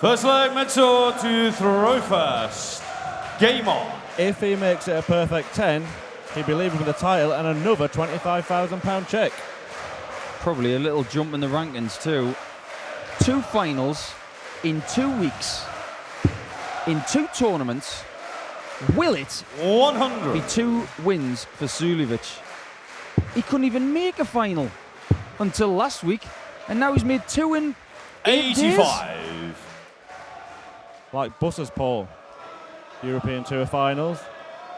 First leg, Mensur to throw first. Game on. If he makes it a perfect 10, he'd be leaving with a title and another £25,000 cheque. Probably a little jump in the rankings too. 2 finals in 2 weeks, in 2 tournaments. Will it 100. be 2 wins for Suljovic? He couldn't even make a final until last week, and now he's made 2 in 8 days. 85. Like Bussers, Paul. European Tour finals.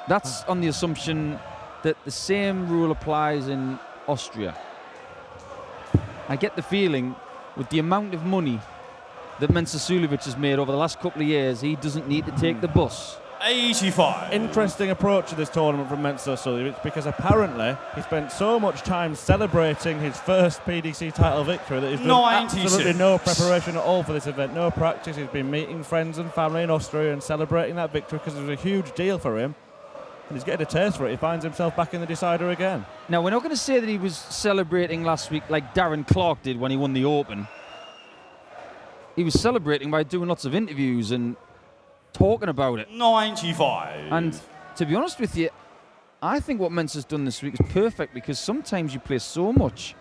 That's on the assumption that the same rule applies in Austria. I get the feeling with the amount of money that Mensur Suljovic has made over the last couple of years, he doesn't need to take the bus. 85. Interesting approach to this tournament from Mensur Suljovic, because apparently he spent so much time celebrating his first PDC title victory that he's done absolutely no preparation at all for this event, no practice. He's been meeting friends and family in Austria and celebrating that victory because it was a huge deal for him. And he's getting a taste for it. He finds himself back in the decider again. Now, we're not going to say that he was celebrating last week like Darren Clarke did when he won the Open. He was celebrating by doing lots of interviews and talking about it. 95. And to be honest with you, I think what Mensur's done this week is perfect, because sometimes you play so much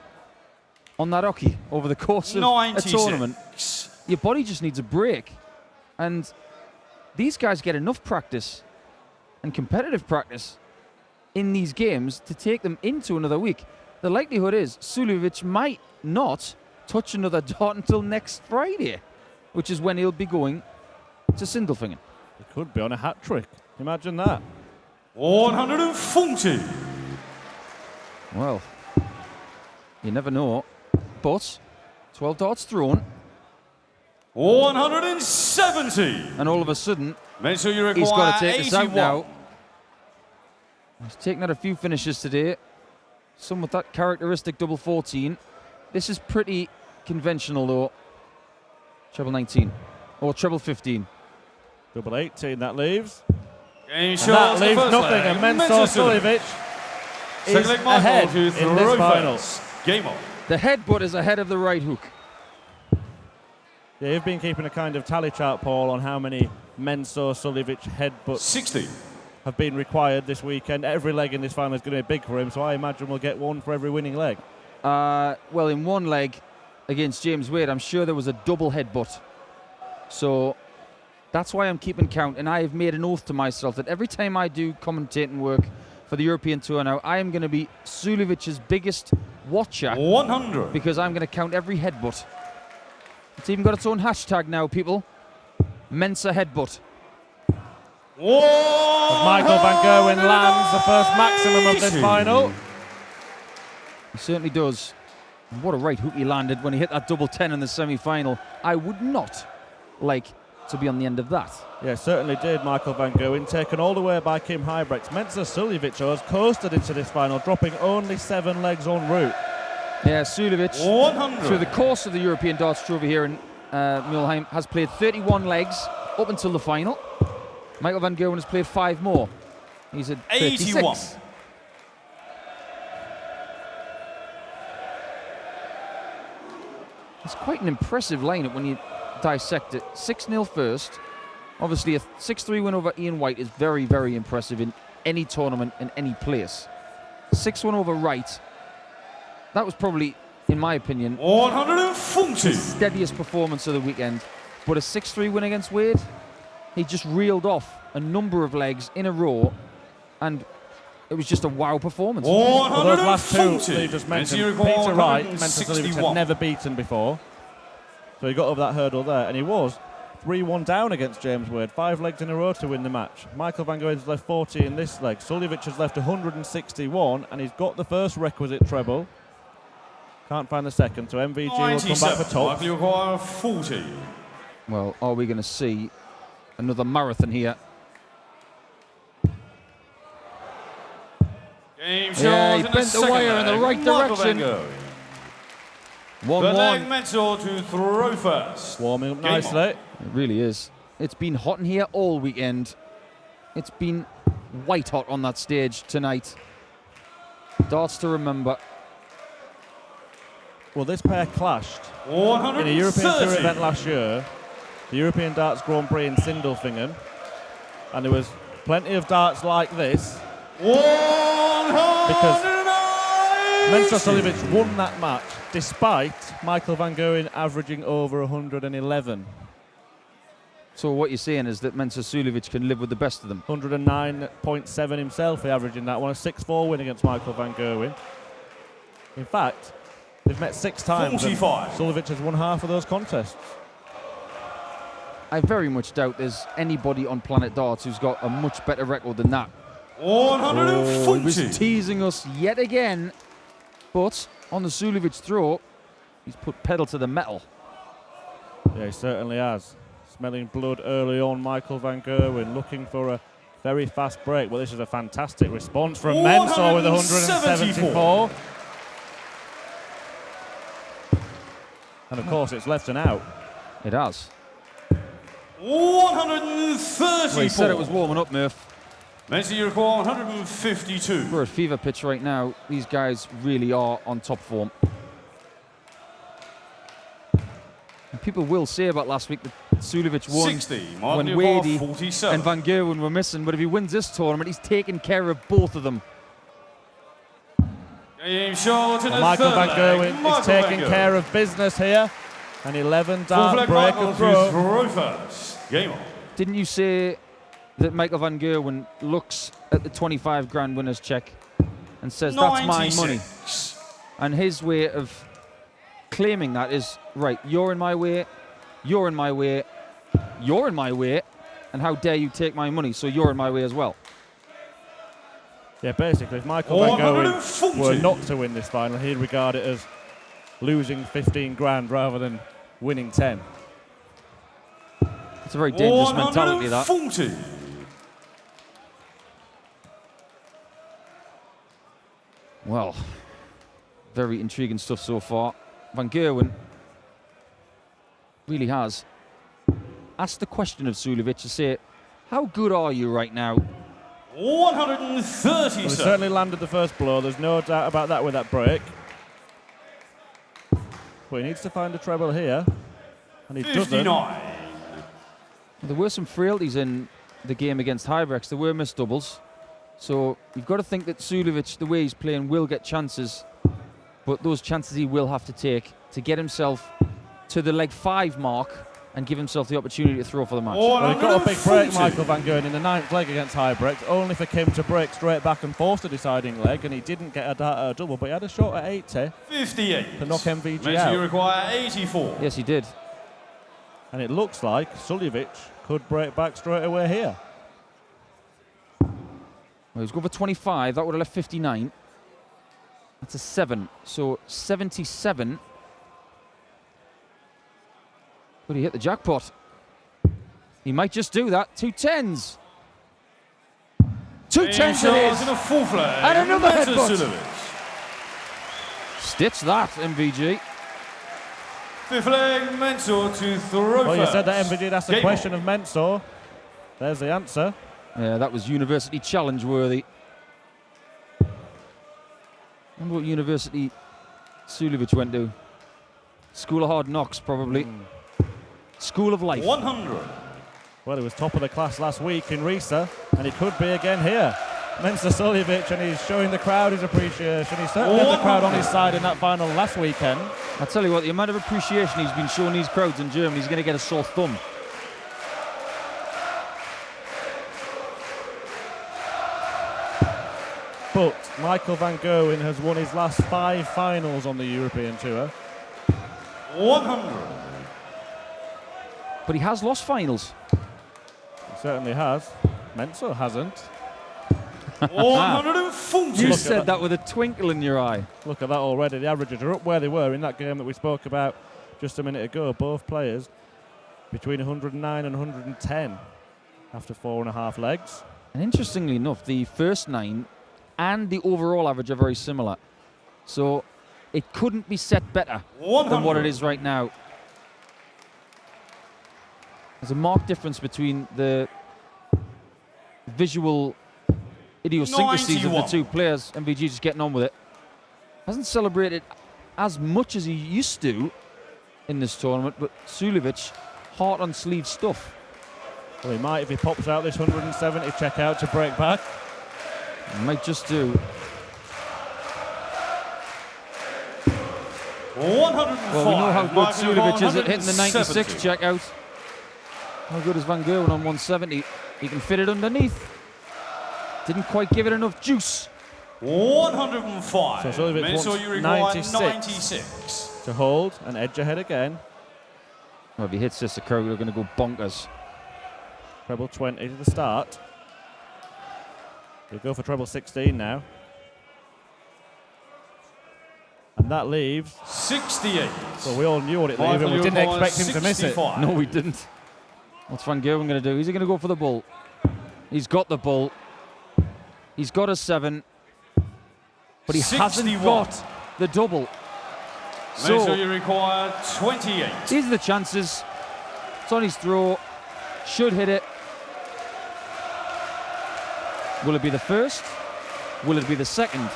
on that hockey over the course of 96. a tournament, your body just needs a break. And these guys get enough practice and competitive practice in these games to take them into another week. The likelihood is Suljovic might not touch another dart until next Friday, which is when he'll be going to Sindelfingen. He could be on a hat trick. Imagine that. 140. Well, you never know. But 12 darts thrown, 170. and all of a sudden, Mensur, you require he's got to take 81. us out now. He's taken out a few finishes today, some with that characteristic double 14. This is pretty conventional though. Treble 19 or treble 15. Double 18 that leaves. Game And shot. that leaves nothing, and Mensur Suljovic is ahead in this final. Game on. The headbutt is ahead of the right hook. Yeah, you've been keeping a kind of tally chart, Paul, on how many Mensur Suljovic headbutts 60. have been required this weekend. Every leg in this final is going to be big for him, so I imagine we'll get one for every winning leg. Well, in one leg against James Wade, I'm sure there was a double headbutt. So that's why I'm keeping count, and I have made an oath to myself that every time I do commentating work for the European Tour now, I am going to be Suljovic's biggest watcher. 100. Because I'm going to count every headbutt. It's even got its own hashtag now, people. Mensa headbutt. Michael van Gerwen lands the first maximum of this final. He certainly does. And what a right hook he landed when he hit that double 10 in the semi-final. I would not like to be on the end of that. Yeah, certainly did, Michael van Gerwen, taken all the way by Kim Huybrechts. Mensur Suljovic has coasted into this final, dropping only 7 legs en route. Yeah, Suljovic, 100. through the course of the European Darts Trophy here in Mulheim, has played 31 legs up until the final. Michael van Gerwen has played 5 more. He's at 36. 81. It's quite an impressive lineup when you dissect it. 6-0 first. Obviously, a 6-3 win over Ian White is very, very impressive in any tournament, in any place. 6-1 over Wright. That was probably, in my opinion, 140. the steadiest performance of the weekend. But a 6-3 win against Wade, he just reeled off a number of legs in a row, and it was just a wow performance. 140. Well, those last two that you just mentioned, Peter Wright, Mensur Suljovic had never beaten before. So he got over that hurdle there, and he was 3-1 down against James Wade. 5 legs in a row to win the match. Michael van Gerwen's left 40 in this leg. Suljovic has left 161, and he's got the first requisite treble. Can't find the second, so MVG will come back for top. Michael, you require 40. Well, are we going to see another marathon here? Game Yeah, he shot in bent the wire in the right Michael direction. van Gerwen. 1-1. Mensur to throw first. Warming up Game nicely. on. It really is. It's been hot in here all weekend. It's been white hot on that stage tonight. Darts to remember. Well, this pair clashed in a 130. European Tour event last year. the European Darts Grand Prix in Sindelfingen, and there was plenty of darts like this because Mensur Suljovic won that match despite Michael van Gerwen averaging over 111. So what you're saying is that Mensur Suljovic can live with the best of them. 109.7 himself, he averaged in that one. A 6-4 win against Michael van Gerwen. In fact, they've met 6 times. 45. Suljovic has won half of those contests. I very much doubt there's anybody on Planet Darts who's got a much better record than that. 140. He was teasing us yet again, but on the Suljovic throw, he's put pedal to the metal. Yeah, he certainly has. Smelling blood early on, Michael van Gerwen looking for a very fast break. Well, this is a fantastic response from Mensur with 174. And of course, it's left and out. It has. 134. Well, he said it was warming up, Murph. Mensur, you require 152. We're at fever pitch right now. These guys really are on top form. And people will say about last week that Suljovic won 60. when Wadey and Van Gerwen were missing, but if he wins this tournament, he's taking care of both of them. Michael van Gerwen is taking care of business here. An 11 dart break and throw. Game on. Didn't you say that Michael van Gerwen looks at the 25 grand winner's check and says, that's my money? And his way of claiming that is, right, you're in my way, you're in my way, you're in my way, and how dare you take my money, so you're in my way as well. Yeah, basically, if Michael van Gerwen were not to win this final, he'd regard it as losing 15 grand rather than winning 10. It's a very dangerous mentality, that. 140. Well, very intriguing stuff so far. Van Gerwen really has asked the question of Suljovic to say, how good are you right now? 130. Well, he certainly landed the first blow. There's no doubt about that with that break. But he needs to find a treble here. And he 59. doesn't. There were some frailties in the game against Hybrex. There were missed doubles. So you've got to think that Suljovic, the way he's playing, will get chances. But those chances he will have to take to get himself to the leg 5 mark and give himself the opportunity to throw for the match. Well, he got a big break, Michael van Gerwen, in the 9th leg against Hybrex, only for Kim to break straight back and force the deciding leg, and he didn't get a dart or a double, but he had a shot at 80 58. to knock MVG Mensur, out. you require 84. Yes, he did. And it looks like Suljovic could break back straight away here. Well, he's going for 25. That would have left 59. That's a 7. So 77. But he hit the jackpot. He might just do that. 2 10s. 2 10s it is. And a full flag. And another Mensur headbutt. Suljovic. Stitch that, MVG. 5th leg, Mensur to throw Well, you first. said that MVG asked the question of Mensur. There's the answer. Yeah, that was University Challenge worthy. Remember what University Suljovic went to? School of Hard Knocks, probably. School of Life. 100. Well, he was top of the class last week in Risa, and he could be again here. Mensur Suljovic, and he's showing the crowd his appreciation. He certainly had the crowd on his side in that final last weekend. I tell you what, the amount of appreciation he's been showing these crowds in Germany, he's going to get a sore thumb. But Michael van Gerwen has won his last 5 finals on the European Tour. 100. But he has lost finals. He certainly has. Mensur hasn't. 140. You said that with a twinkle in your eye. Look at that already. The averages are up where they were in that game that we spoke about just a minute ago. Both players between 109 and 110 after 4.5 legs. And interestingly enough, the first 9 and the overall average are very similar. So it couldn't be set better than what it is right now. There's a marked difference between the visual idiosyncrasies 91. of the two players. MVG just getting on with it. Hasn't celebrated as much as he used to in this tournament, but Suljovic heart on sleeve stuff. Well, he might if he pops out this 170 checkout to break back. Might just do. 105. Well, we know how good Suljovic is at hitting the 96 170. checkout. How good is Van Gerwen on 170? He can fit it underneath. Didn't quite give it enough juice. 105. So Suljovic Mensur, wants you require 96. 96. To hold and edge ahead again. Well, if he hits this, the crowd are going to go bonkers. Treble 20 to the start. He'll go for treble 16 now. And that leaves 68. So we all knew what it leaved, Michael, and we didn't you're expect him to miss it. 65. No, we didn't. What's Van Gerwen going to do? Is he going to go for the bull? He's got the bull. He's got a 7. But he 61. hasn't got the double. So So you require 28. these are the chances. It's on his throw. Should hit it. Will it be the first? Will it be the second?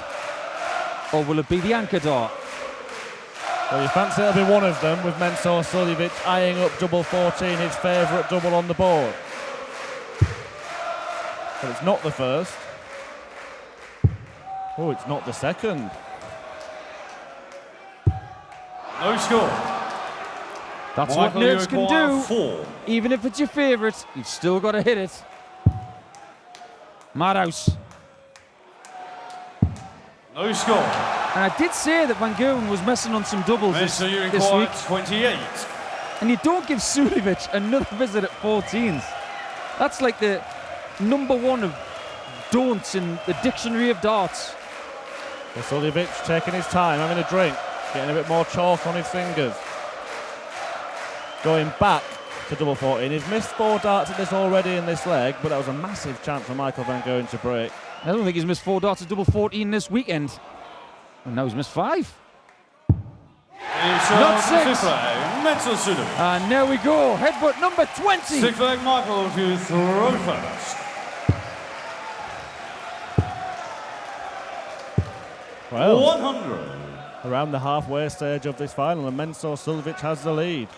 Or will it be the anchor dart? Well, you fancy it'll be one of them, with Mensur Suljovic eyeing up double 14, his favourite double on the board. But it's not the first. Oh, it's not the second. No score. That's Michael, what nerds you can require do. 4. Even if it's your favourite, you've still got to hit it. Madhouse. No score. And I did say that Van Gerwen was messing on some doubles this Mensur, you week. require 28. And you don't give Suljovic another visit at 14s. That's like the #1 of don'ts in the dictionary of darts. Well, Suljovic taking his time, having a drink, getting a bit more chalk on his fingers. Going back to double 14. He's missed 4 darts at this already in this leg, but that was a massive chance for Michael van Gerwen to break. I don't think he's missed 4 darts at double 14 this weekend. And now he's missed 5. Not 6. Mensur Suljovic. And there we go. Headbutt number 20. 6 flag Michael to throw first. Well, 100. around the halfway stage of this final, and Mensur Suljovic has the lead.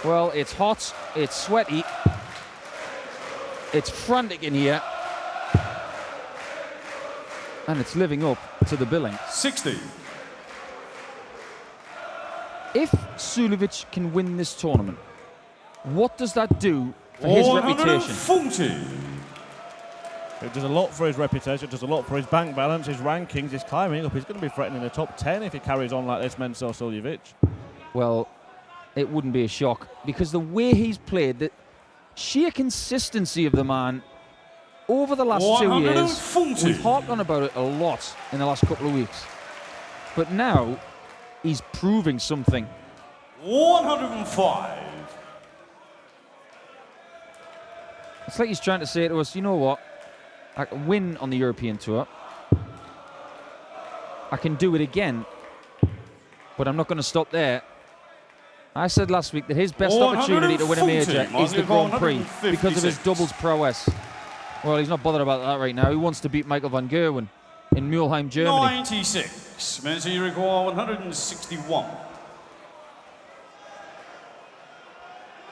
Well, it's hot, it's sweaty, it's frantic in here, and it's living up to the billing. 60. If Suljovic can win this tournament, what does that do for his reputation? 140. It does a lot for his reputation, it does a lot for his bank balance, his rankings, he's climbing up. He's going to be threatening the top 10 if he carries on like this, Mensur Suljovic. Well, it wouldn't be a shock, because the way he's played, the sheer consistency of the man over the last 2 years, 140. we've harped on about it a lot in the last couple of weeks. But now, he's proving something. 105. It's like he's trying to say to us, you know what? I can win on the European Tour. I can do it again. But I'm not going to stop there. I said last week that his best opportunity to win a major is the Grand Prix because of his doubles prowess. Well, he's not bothered about that right now. He wants to beat Michael van Gerwen in Mulheim, Germany. 96. Mensur, you require 161.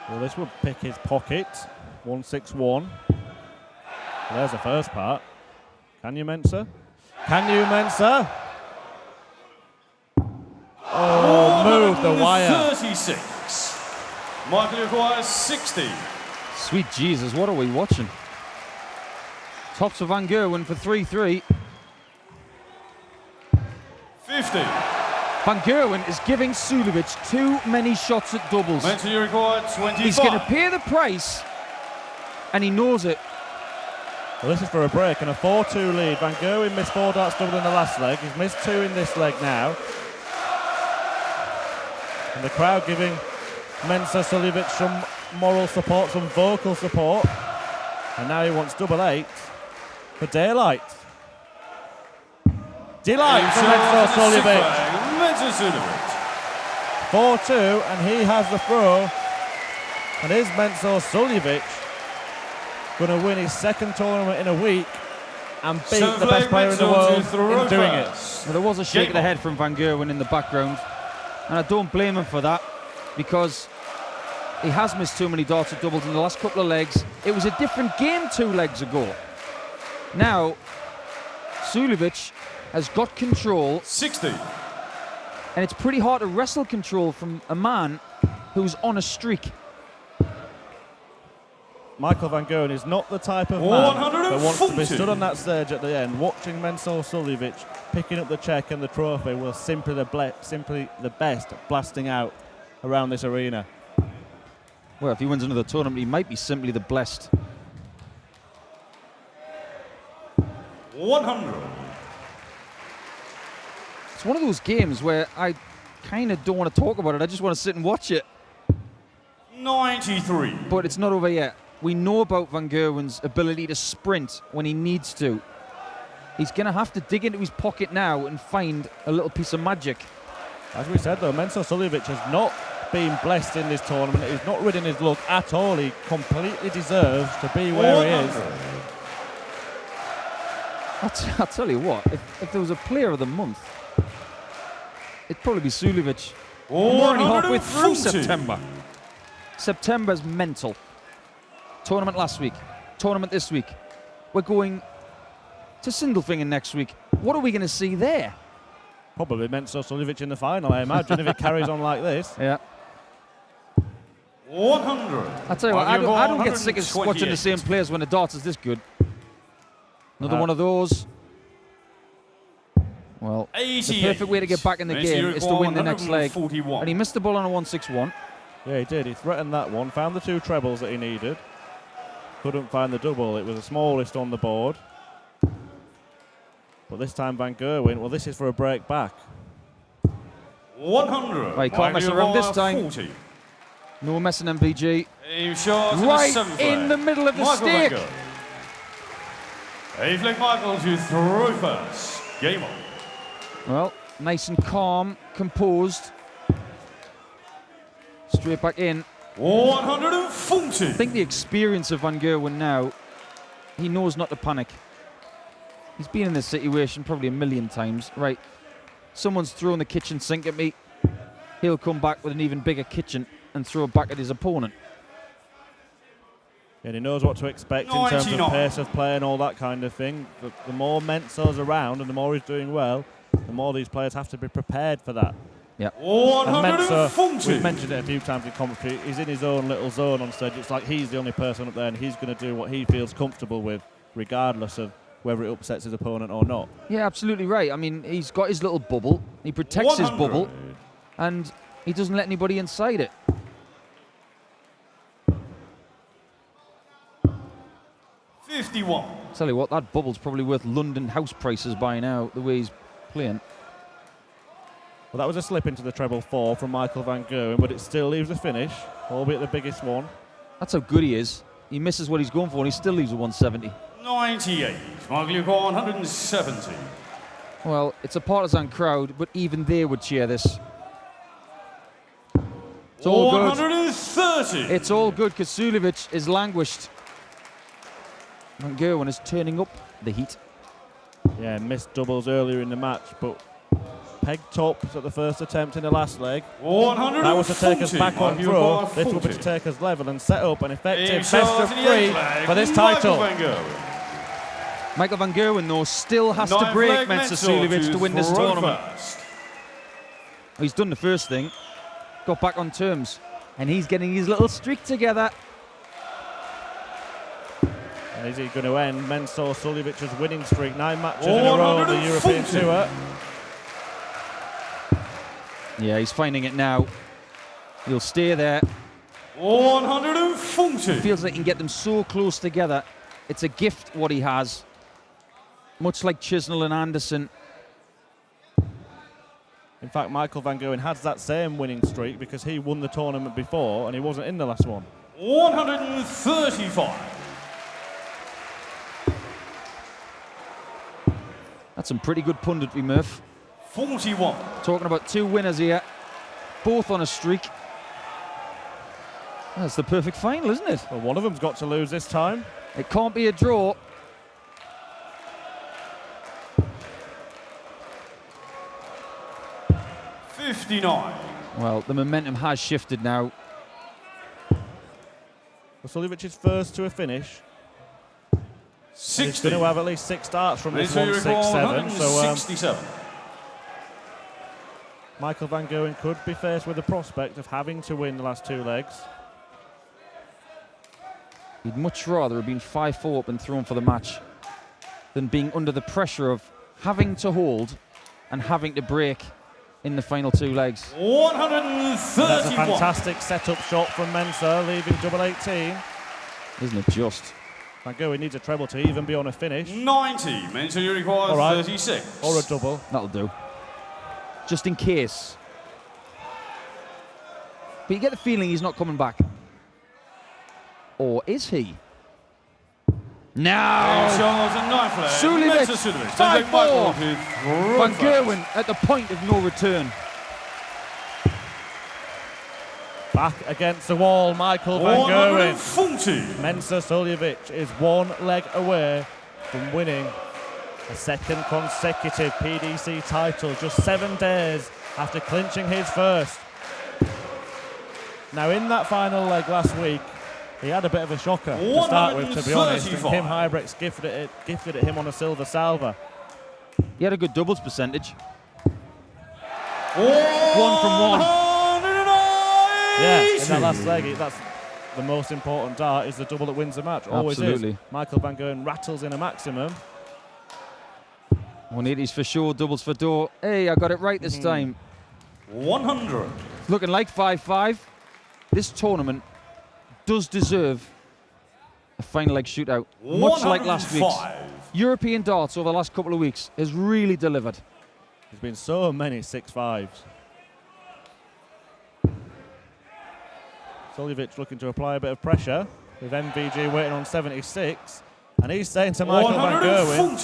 Well, this would pick his pocket. 161. There's the first part. Can you, Mensur? Can you, Mensur? Oh, move the wire. 36. Michael requires 60. Sweet Jesus, what are we watching? Tops for Van Gerwen for 3-3. 50. Van Gerwen is giving Suljovic too many shots at doubles. Mensur, you require 25. He's going to pay the price, and he knows it. Well, this is for a break and a 4-2 lead. Van Gerwen missed 4 darts double in the last leg. He's missed 2 in this leg now. And the crowd giving Mensur Suljovic some moral support, some vocal support. And now he wants double 8 for daylight. Delight for Mensur Suljovic. Mensur Suljovic. 4-2, and he has the throw. And is Mensur Suljovic going to win his second tournament in a week and beat the best player in the world in doing it. Well, there was a shake of the head from Van Gerwen in the background, and I don't blame him for that, because he has missed too many darts at doubles in the last couple of legs. It was a different game 2 legs ago. Now, Suljovic has got control. 60. And it's pretty hard to wrestle control from a man who's on a streak. Michael van Gerwen is not the type of man that wants to be stood on that stage at the end watching Mensur Suljovic picking up the check and the trophy will simply the best blasting out around this arena. Well, if he wins another tournament, he might be simply the blessed. 100. It's one of those games where I kind of don't want to talk about it. I just want to sit and watch it. 93. But it's not over yet. We know about Van Gerwen's ability to sprint when he needs to. He's going to have to dig into his pocket now and find a little piece of magic. As we said, though, Mensur Suljovic has not been blessed in this tournament. He's not ridden his luck at all. He completely deserves to be where he is. I'll tell you what, if there was a player of the month, it'd probably be Suljovic. We're only halfway through September. September's mental. Tournament last week, tournament this week. We're going to Sindelfingen next week. What are we going to see there? Probably Mensur Suljovic in the final, I imagine, if it carries on like this. Yeah. 100. I tell you what, I don't get sick of watching the same players when the darts is this good. Another one of those. Well, the perfect way to get back in the game is to win the next leg. And he missed the ball on a 161. Yeah, he did. He threatened that one, found the 2 trebles that he needed. Couldn't find the double. It was the smallest on the board. But this time Van Gerwen, well, this is for a break back. 100. Right, can't mess around this time. 40. No messing MVG. Right in the middle of the stick. Eveling Michael to throw first. Game on. Well, nice and calm, composed. Straight back in. 140. I think the experience of Van Gerwen now, he knows not to panic. He's been in this situation probably a million times. Right, someone's throwing the kitchen sink at me. He'll come back with an even bigger kitchen and throw it back at his opponent. And he knows what to expect in terms of pace of play and all that kind of thing. The more Mensur's around and the more he's doing well, the more these players have to be prepared for that. Yeah. And Mensur, we've mentioned it a few times in commentary, he's in his own little zone on stage. It's like he's the only person up there and he's going to do what he feels comfortable with, regardless of whether it upsets his opponent or not. Yeah, absolutely right. I mean, he's got his little bubble. He protects his bubble, and he doesn't let anybody inside it. 51. Tell you what, that bubble's probably worth London house prices by now, the way he's playing. Well, that was a slip into the treble 4 from Michael van Gerwen, but it still leaves a finish, albeit the biggest one. That's how good he is. He misses what he's going for, and he still leaves a 170. 98. Michael, you've got 170. Well, it's a partisan crowd, but even they would cheer this. It's all 130. Good. It's all good because Suljovic is languished. Van Gerwen is turning up the heat. Yeah, missed doubles earlier in the match, but peg tops at the first attempt in the last leg. 140. That was to take us back on throw. This will be to take us level and set up an effective best of 3 for this title. Michael van Gerwen, though, still has to break Mensur Suljovic to win this tournament. He's done the first thing, got back on terms, and he's getting his little streak together. And is he going to end Mensur Suljovic's winning streak? 9 matches in a row on the European Tour. Yeah, he's finding it now. He'll stay there. 140. Feels like he can get them so close together. It's a gift what he has. Much like Chisnell and Anderson. In fact, Michael van Gerwen has that same winning streak because he won the tournament before and he wasn't in the last one. 135. That's some pretty good punditry, Murph. 41. Talking about 2 winners here, both on a streak. That's the perfect final, isn't it? Well, one of them's got to lose this time. It can't be a draw. 59. Well, the momentum has shifted now. Suljovic's first to a finish. 60. He's going to have at least 6 starts from this 167. So 67. Michael van Gerwen could be faced with the prospect of having to win the last 2 legs. He'd much rather have been 5-4 up and thrown for the match than being under the pressure of having to hold and having to break in the final 2 legs. 131. That's a fantastic setup shot from Mensur, leaving double 18. Isn't it just? Van Gerwen needs a treble to even be on a finish. 90. Mensur, you require 36. Or a double. That'll do. Just in case. But you get the feeling he's not coming back. Or is he? Now! Suljovic, 5-4. Van Gerwen at the point of no return. Back against the wall, Michael van Gerwen. 140. Mensur Suljovic is 1 leg away from winning a 2nd consecutive PDC title, just 7 days after clinching his first. Now, in that final leg last week, he had a bit of a shocker to start with, to be honest. And Kim Huybrechts gifted it him on a silver salver. He had a good doubles percentage. 1 from 1. Yeah, in that last leg, that's the most important dart, is the double that wins the match. Always Absolutely. is. Michael van Gerwen rattles in a maximum. 180s for sure, doubles for door. Hey, I got it right this time. 100. Looking like 5-5. This tournament does deserve a final leg shootout, much like last week's. European darts over the last couple of weeks has really delivered. There's been so many 6-5s. Suljovic looking to apply a bit of pressure with MVG waiting on 76. And he's saying to Michael van Gerwen,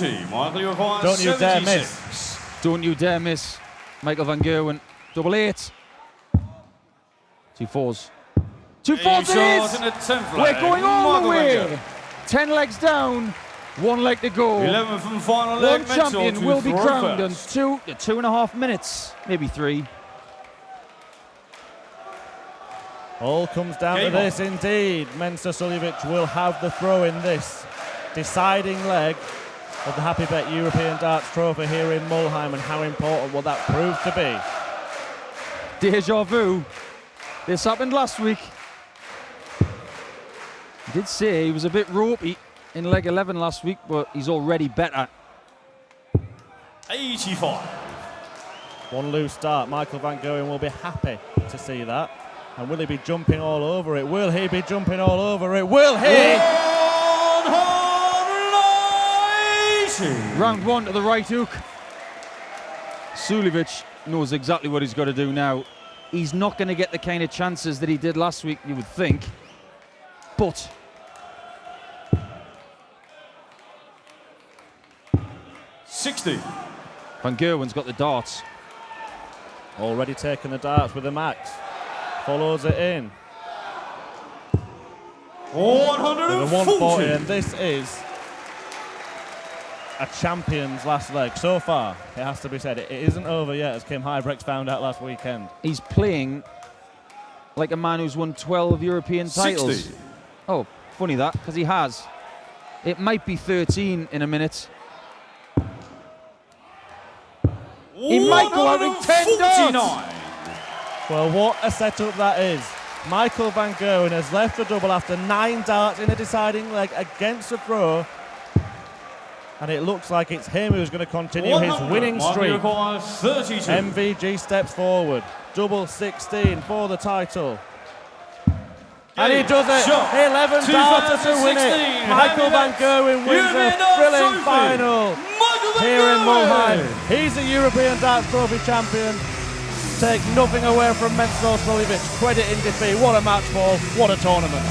don't you dare miss. Don't you dare miss. Michael van Gerwen, double 8. 2 4s. 2 4s it is! We're going all the way. 10 legs down, 1 leg to go. 11 from final leg. One champion will be crowned in 2 to 2.5 minutes, maybe 3. All comes down to this indeed. Mensur Suljovic will have the throw in this deciding leg of the HappyBet European Darts Trophy here in Mulheim, and how important will that prove to be? Deja vu. This happened last week. He did say he was a bit ropey in leg 11 last week, but he's already better. 85. 1 loose start. Michael van Gerwen will be happy to see that. And will he be jumping all over it? Will he be jumping all over it? Will he? 180. Round 1 to the right hook. Suljovic knows exactly what he's got to do now. He's not going to get the kind of chances that he did last week, you would think. But 60. Van Gerwen's got the darts. Already taken the darts with the max. Follows it in. 140. And this is a champion's last leg. So far, it has to be said, it isn't over yet, as Kim Huybrechts found out last weekend. He's playing like a man who's won 12 European titles. 60. Oh, funny that, because he has. It might be 13 in a minute. He might go out in 10 darts. Well, what a setup that is. Michael van Gerwen has left the double after 9 darts in a deciding leg against the throw. And it looks like it's him who's going to continue his winning streak. MVG steps forward. Double 16 for the title. And he does it. 11 darts to win it. Michael van Gerwen wins a thrilling final here in Mulheim. He's the European Darts Trophy champion. Take nothing away from Mensur Suljovic. Credit in defeat. What a match ball. What a tournament.